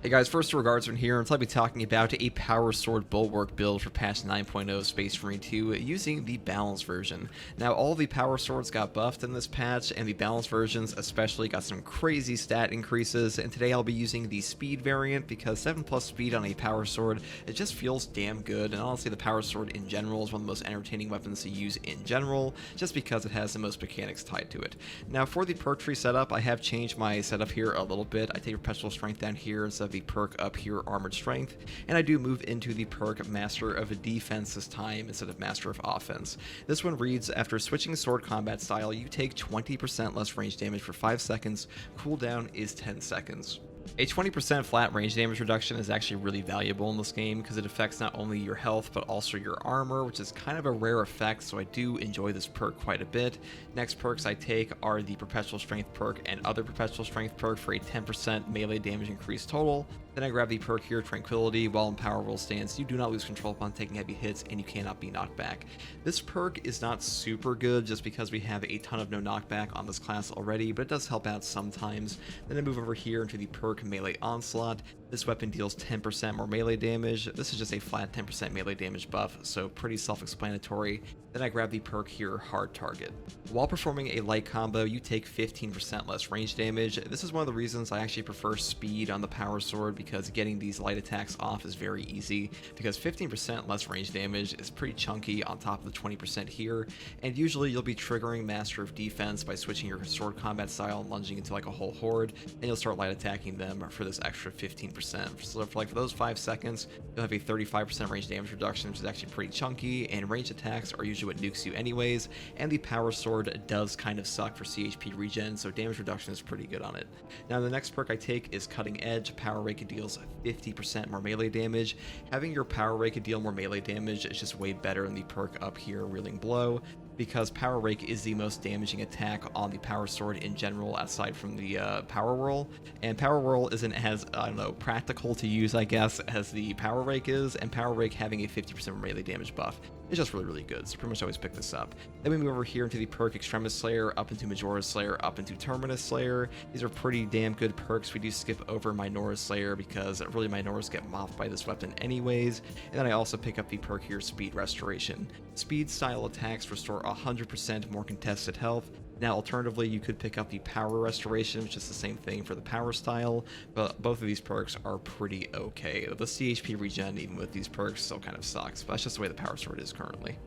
Hey guys, first regards from here, and I'll be talking about a Power Sword Bulwark build for patch 9.0 Space Marine 2 using the balanced version. Now, all the Power Swords got buffed in this patch, and the balanced versions especially got some crazy stat increases, and today I'll be using the speed variant because 7 plus speed on a Power Sword, it just feels damn good, and honestly the Power Sword in general is one of the most entertaining weapons to use in general, just because it has the most mechanics tied to it. Now, for the perk tree setup, I have changed my setup here a little bit. I take Perpetual Strength down here instead of the perk up here, Armored Strength, and I do move into the perk Master of Defense this time instead of Master of Offense. This one reads, after switching sword combat style, you take 20% less range damage for 5 seconds, cooldown is 10 seconds. A 20% flat range damage reduction is actually really valuable in this game because it affects not only your health but also your armor, which is kind of a rare effect, so I do enjoy this perk quite a bit. Next perks I take are the Perpetual Strength perk and other Perpetual Strength perk for a 10% melee damage increase total. Then I grab the perk here, Tranquility. While in Power Roll stance, you do not lose control upon taking heavy hits, and you cannot be knocked back. This perk is not super good just because we have a ton of no knockback on this class already, but it does help out sometimes. Then I move over here into the perk Melee Onslaught. This weapon deals 10% more melee damage. This is just a flat 10% melee damage buff, so pretty self-explanatory. Then I grab the perk here, Hard Target. While performing a light combo, you take 15% less range damage. This is one of the reasons I actually prefer speed on the Power Sword, because getting these light attacks off is very easy, because 15% less range damage is pretty chunky on top of the 20% here, and usually you'll be triggering Master of Defense by switching your sword combat style and lunging into like a whole horde, and you'll start light attacking them for this extra 15%. So for those 5 seconds, you'll have a 35% range damage reduction, which is actually pretty chunky, and range attacks are usually what nukes you anyways, and the Power Sword does kind of suck for CHP regen, so damage reduction is pretty good on it. Now the next perk I take is Cutting Edge. Power Rake deals 50% more melee damage. Having your Power Rake deal more melee damage is just way better than the perk up here, Reeling Blow, because Power Rake is the most damaging attack on the Power Sword in general, aside from the Power Whirl. And Power Whirl isn't as, I don't know, practical to use, I guess, as the Power Rake is, and Power Rake having a 50% melee damage buff is just really, really good, so pretty much always pick this up. Then we move over here into the perk Extremis Slayer, up into Majora's Slayer, up into Terminus Slayer. These are pretty damn good perks. We do skip over Minora's Slayer because really Minoras get mopped by this weapon anyways. And then I also pick up the perk here, Speed Restoration. Speed style attacks restore 100% more contested health. Now, alternatively, you could pick up the Power Restoration, which is the same thing for the Power style, but both of these perks are pretty okay. The CHP regen, even with these perks, still kind of sucks, but that's just the way the Power Sword is currently.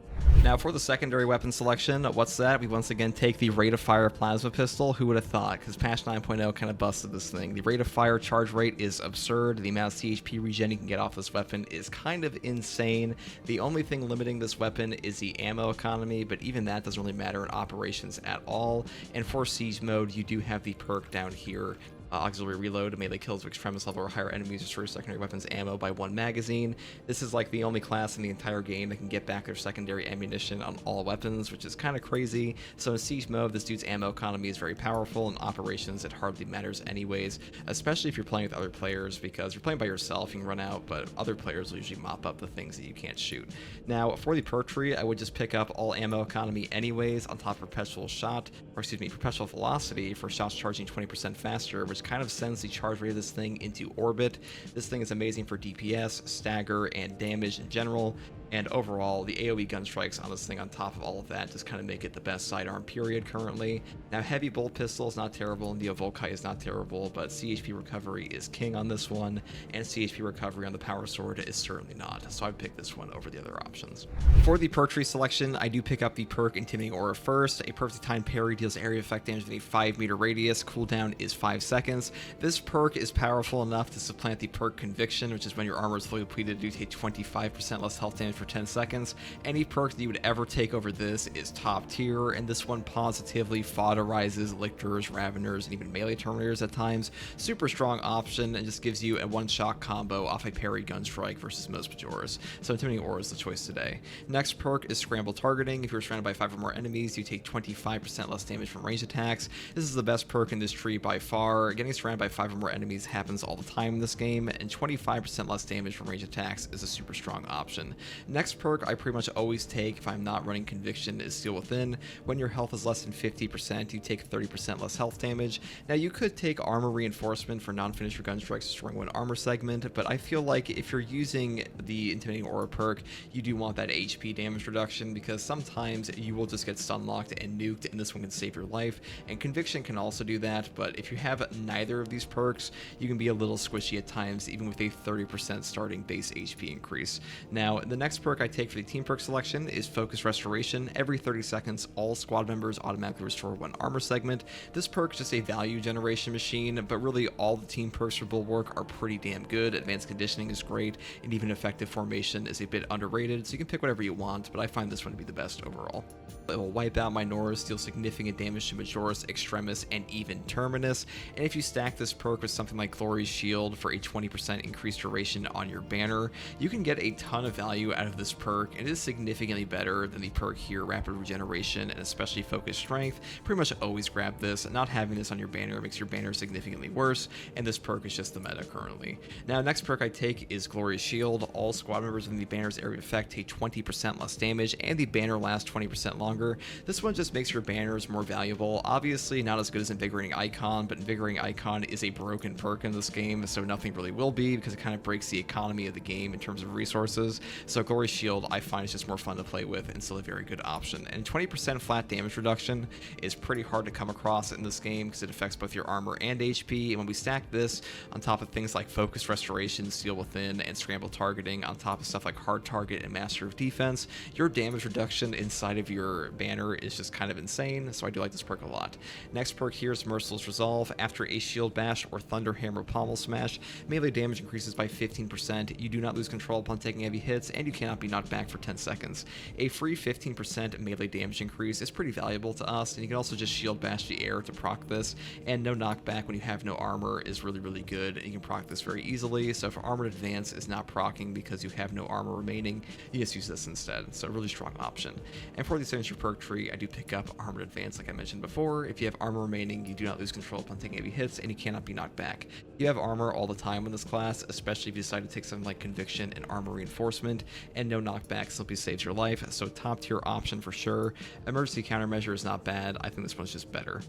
Now for the secondary weapon selection, what's that? We once again take the Rate of Fire Plasma Pistol. Who would have thought? Because patch 9.0 kind of busted this thing. The Rate of Fire charge rate is absurd. The amount of CHP regen you can get off this weapon is kind of insane. The only thing limiting this weapon is the ammo economy, but even that doesn't really matter in operations at all. And for siege mode, you do have the perk down here, Auxiliary Reload. Melee kills of Extremis level or higher enemies restore secondary weapons ammo by 1 magazine. This is like the only class in the entire game that can get back their secondary ammunition on all weapons, which is kind of crazy. So in siege mode, this dude's ammo economy is very powerful. In operations, it hardly matters anyways, especially if you're playing with other players, because if you're playing by yourself, you can run out, but other players will usually mop up the things that you can't shoot. Now, for the perk tree, I would just pick up all ammo economy anyways on top of Perpetual Shot, or excuse me, Perpetual Velocity for shots charging 20% faster, which kind of sends the charge rate of this thing into orbit. This thing is amazing for DPS, stagger, and damage in general. And overall, the AoE gun strikes on this thing on top of all of that just kind of make it the best sidearm period currently. Now, Heavy Bolt Pistol is not terrible, and Neo Volkai is not terrible, but CHP recovery is king on this one, and CHP recovery on the Power Sword is certainly not, so I'd pick this one over the other options. For the perk tree selection, I do pick up the perk Intimidating Aura first. A perfectly timed parry deals area effect damage within a 5-meter radius. Cooldown is 5 seconds. This perk is powerful enough to supplant the perk Conviction, which is when your armor is fully depleted, you take 25% less health damage for 10 seconds. Any perk that you would ever take over this is top tier, and this one positively fodderizes Lictors, Raveners, and even melee Terminators at times. Super strong option, and just gives you a one-shot combo off a parry gun strike versus most Majoras. So Intimidating Aura is the choice today. Next perk is Scramble Targeting. If you're surrounded by 5 or more enemies, you take 25% less damage from range attacks. This is the best perk in this tree by far. Getting surrounded by 5 or more enemies happens all the time in this game, and 25% less damage from range attacks is a super strong option. Next perk I pretty much always take if I'm not running Conviction is Steel Within. When your health is less than 50%, you take 30% less health damage. Now you could take Armor Reinforcement for non-finisher gun strikes destroying one armor segment, but I feel like if you're using the Intimidating Aura perk, you do want that HP damage reduction, because sometimes you will just get stun locked and nuked, and this one can save your life. And Conviction can also do that, but if you have neither of these perks, you can be a little squishy at times, even with a 30% starting base HP increase. Now, the next perk I take for the team perk selection is Focus Restoration. Every 30 seconds, all squad members automatically restore one armor segment. This perk is just a value generation machine, but really all the team perks for Bulwark are pretty damn good. Advanced Conditioning is great, and even Effective Formation is a bit underrated, so you can pick whatever you want, but I find this one to be the best overall. It will wipe out Minoris, deal significant damage to Majoris, Extremis, and even Terminus, and if you stack this perk with something like Glory's Shield for a 20% increased duration on your banner, you can get a ton of value out of this perk, and it is significantly better than the perk here, Rapid Regeneration, and especially Focus Strength. Pretty much always grab this. Not having this on your banner makes your banner significantly worse, and this perk is just the meta currently. Now, next perk I take is Glory's Shield. All squad members in the banner's area of effect take 20% less damage, and the banner lasts 20% longer. This one just makes your banners more valuable. Obviously not as good as Invigorating Icon, but Invigorating Icon is a broken perk in this game, so nothing really will be, because it kind of breaks the economy of the game in terms of resources. So Glory Shield I find is just more fun to play with, and still a very good option. And 20% flat damage reduction is pretty hard to come across in this game, because it affects both your armor and HP, and when we stack this on top of things like Focus Restoration, Steel Within, and Scramble Targeting, on top of stuff like Hard Target and Master of Defense, your damage reduction inside of your banner is just kind of insane, so I do like this perk a lot. Next perk here is Merciless Resolve. After a Shield Bash or Thunder Hammer Pommel Smash, melee damage increases by 15%, you do not lose control upon taking heavy hits, and you cannot be knocked back for 10 seconds. A free 15% melee damage increase is pretty valuable to us, and you can also just Shield Bash the air to proc this, and no knockback when you have no armor is really good, and you can proc this very easily. So if Armored Advance is not proccing because you have no armor remaining, you just use this instead, so a really strong option. And for the signature perk tree, I do pick up Armored Advance like I mentioned before. If you have armor remaining, you do not lose control upon taking heavy hits, and you cannot be knocked back. You have armor all the time in this class, especially if you decide to take something like Conviction and Armor Reinforcement, and no knockback simply saves your life, so top tier option for sure. Emergency Countermeasure is not bad, I think this one's just better.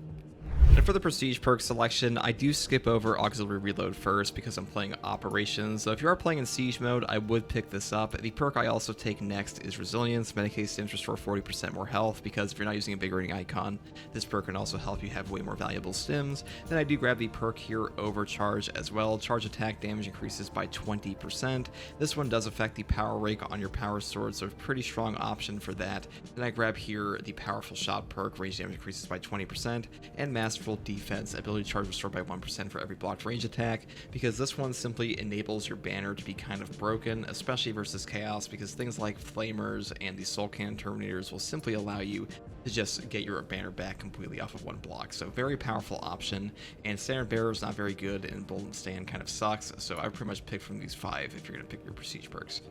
And for the Prestige perk selection, I do skip over Auxiliary Reload first because I'm playing Operations. So if you are playing in Siege mode, I would pick this up. The perk I also take next is Resilience. Medicated Stims restore 40% more health, because if you're not using a Invigorating Icon, this perk can also help you have way more valuable stims. Then I do grab the perk here, Overcharge, as well. Charge attack damage increases by 20%. This one does affect the power rake on your power sword, so a pretty strong option for that. Then I grab here the Powerful Shot perk, range damage increases by 20%, and Masterful Defense, ability charge restored by 1% for every blocked range attack, because this one simply enables your banner to be kind of broken, especially versus Chaos, because things like Flamers and the Soul Cannon Terminators will simply allow you to just get your banner back completely off of one block. So very powerful option, and Standard Bearer is not very good, and Bold Stand kind of sucks, so I would pretty much pick from these 5 if you're going to pick your Prestige perks.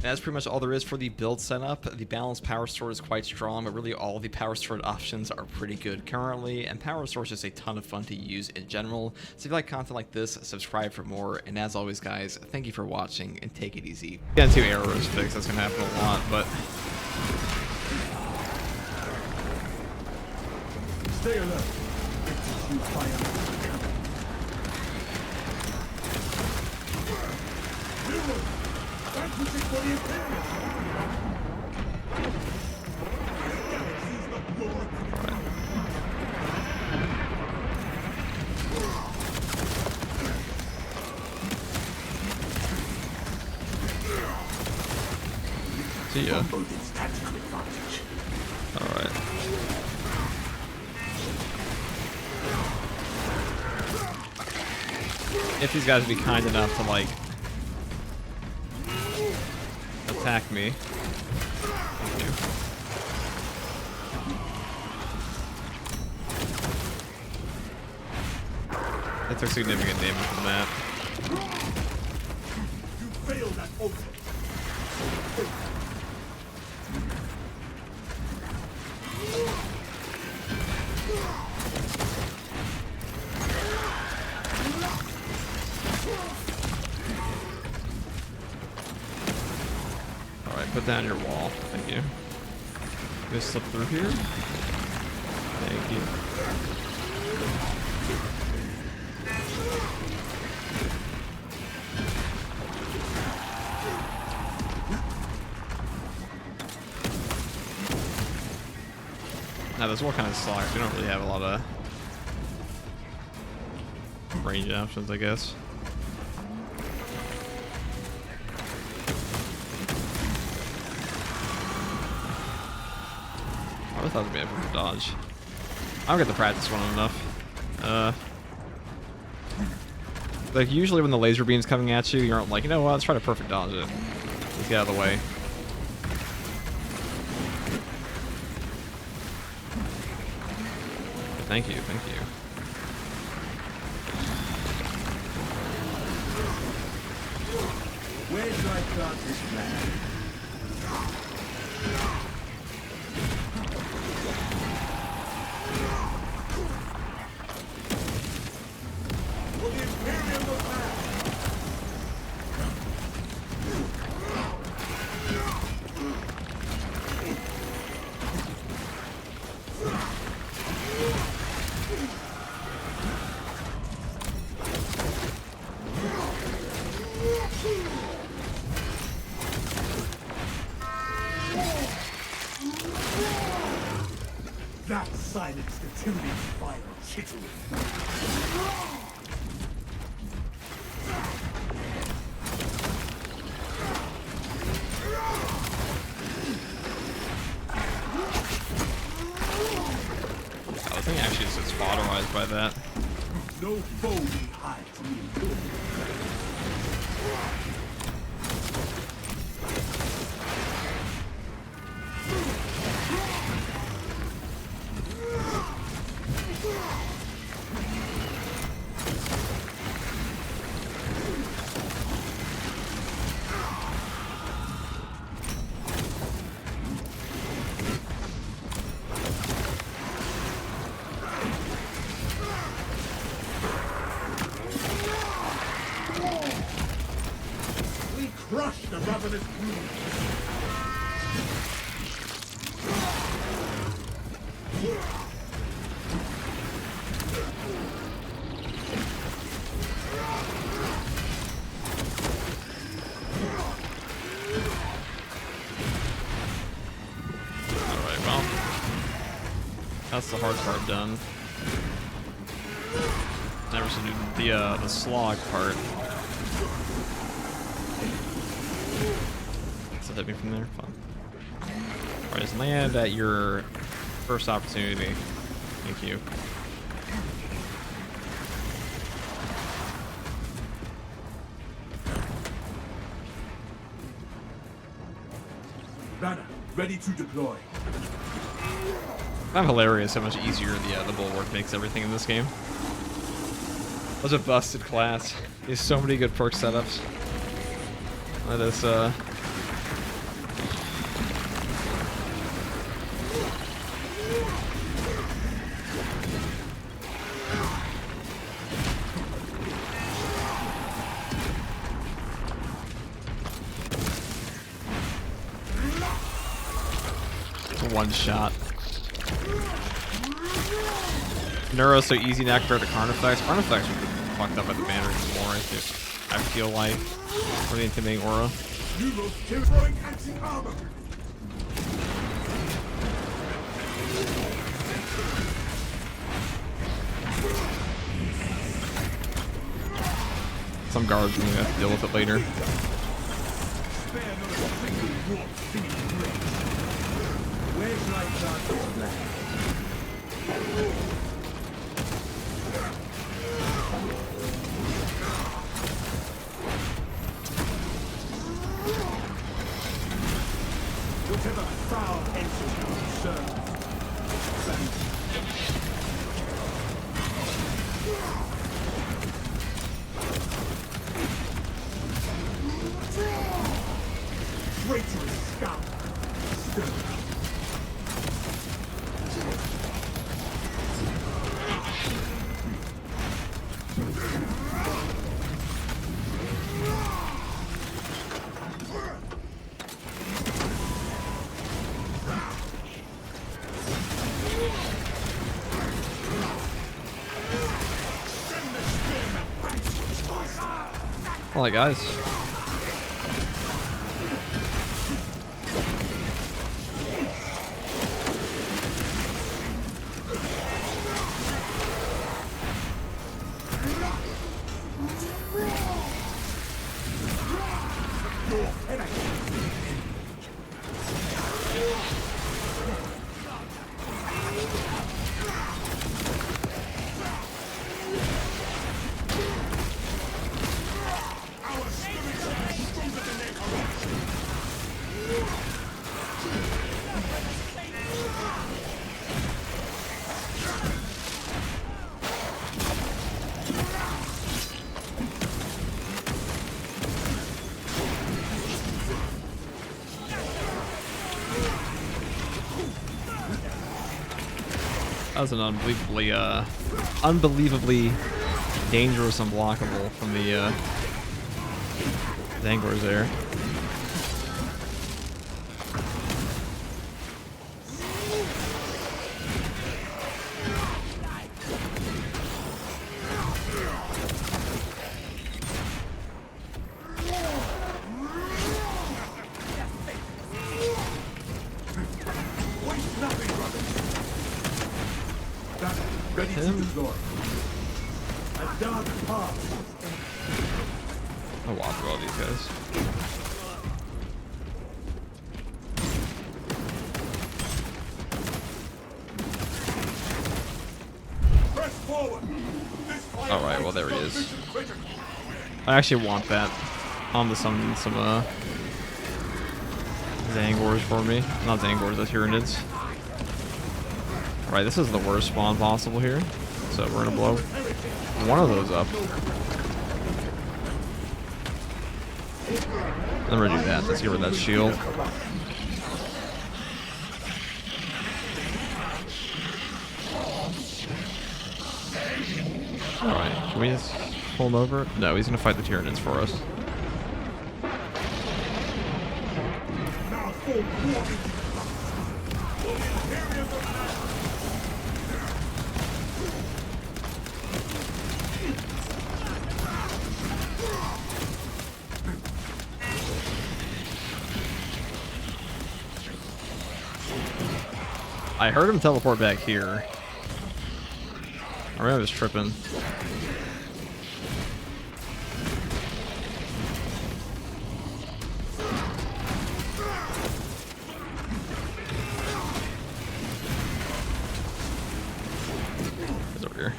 That's pretty much all there is for the build setup. The balanced Power Sword is quite strong, but really all the Power Sword options are pretty good currently, and Power Sword is just a ton of fun to use in general. So if you like content like this, subscribe for more, and as always guys, thank you for watching, and take it easy. Getting 2 arrows fixed, that's going to happen a lot, but... Stay alert. You fire. See ya. Alright. If these guys would be kind enough to, like, attack me. Thank you. That took significant damage from that. You failed at ultimate. Alright, put down your wall. Thank you. Just slip through here. Thank you. Now this war kind of sucks. We don't really have a lot of range options, I guess. I thought it'd be able to dodge. I don't get to practice one enough. Like usually when the laser beam's coming at you, you're like, you know what? Let's try to perfect dodge it. Let's get out of the way. Thank you, thank you. Where should I start this plan? For the Imperium of Man! That silenced the Tillman's vile chittering. I think actually just spotterized by that. No foe we hide to me. Crush the ravenous brood. Alright, well. That's the hard part done. Never should do the slog part. So hit me from there. Fun. Alright, just land at your first opportunity. Thank you. Banner, ready to deploy. I'm hilarious how much easier the Bulwark makes everything in this game. Such a busted class. There's so many good perk setups. Let us one shot. Neuro's so easy now compared to Carnifex. Carnifex would be fucked up by the banner more, I feel like. Or the intimidating aura. Neuro's throwing anti-armor. Some guards are gonna have to deal with it later. Spare not a single warp singing grace. Where shall I start this plan? Whatever foul entity you serve. Traitorous scout. Alright, guys. That was an unbelievably dangerous unblockable from the anglers there. Ready to deploy. A dark path. I'll walk through all these guys. Press forward. Alright, well there he is. I actually want that on the some Zangors for me. Not Zangors, that's Tyranids. Right, this is the worst spawn possible here. So we're gonna blow one of those up. Then we're gonna do that. Let's get rid of that shield. Alright, can we just hold over? No, he's gonna fight the Tyranids for us. I heard him teleport back here. Or I was tripping. He's over here.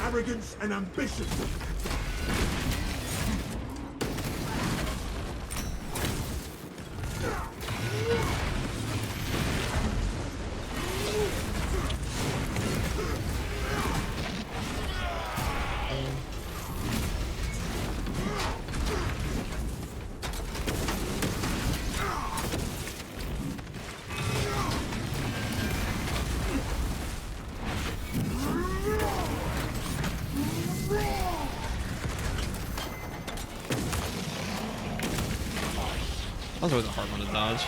Arrogance and ambition. That was always a hard one to dodge.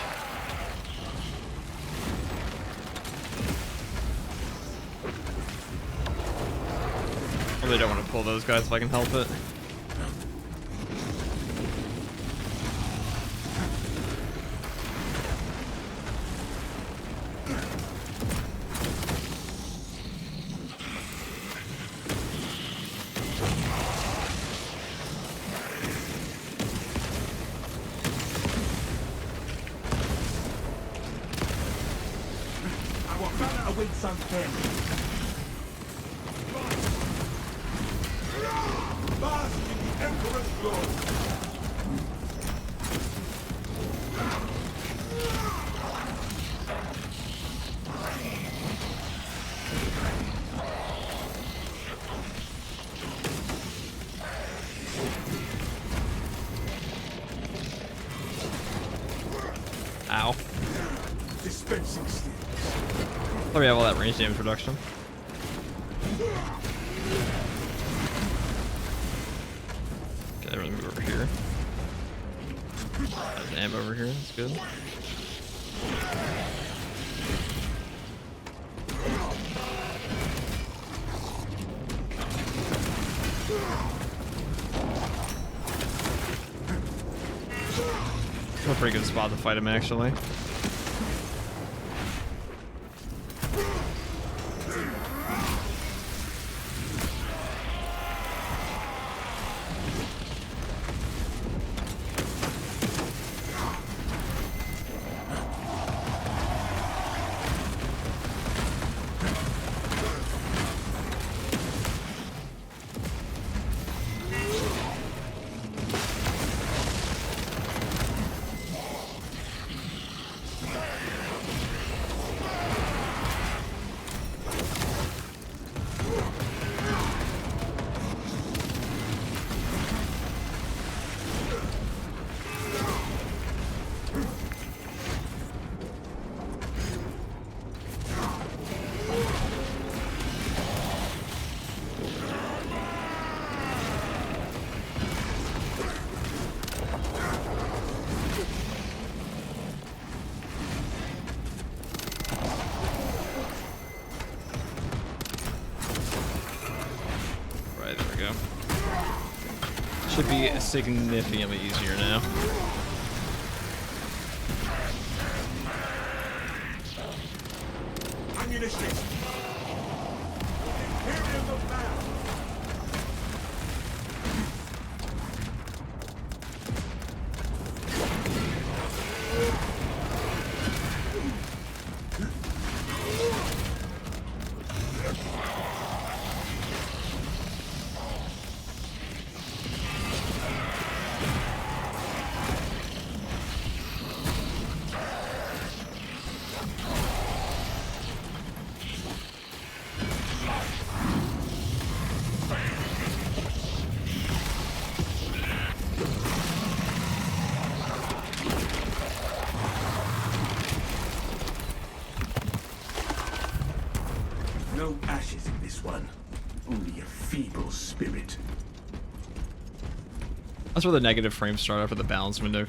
I really don't want to pull those guys if I can help it. Awaits unfairly. Bask in the Emperor's glory. Ow. Dispensing steel. Oh, we have all that range damage reduction. Everyone move over here. There's ammo over here. That's good. A pretty good spot to fight him, actually. Should be significantly easier now. Ammunition. Imperials of battle. No ashes in this one. Only a feeble spirit. That's where the negative frames start after the balance window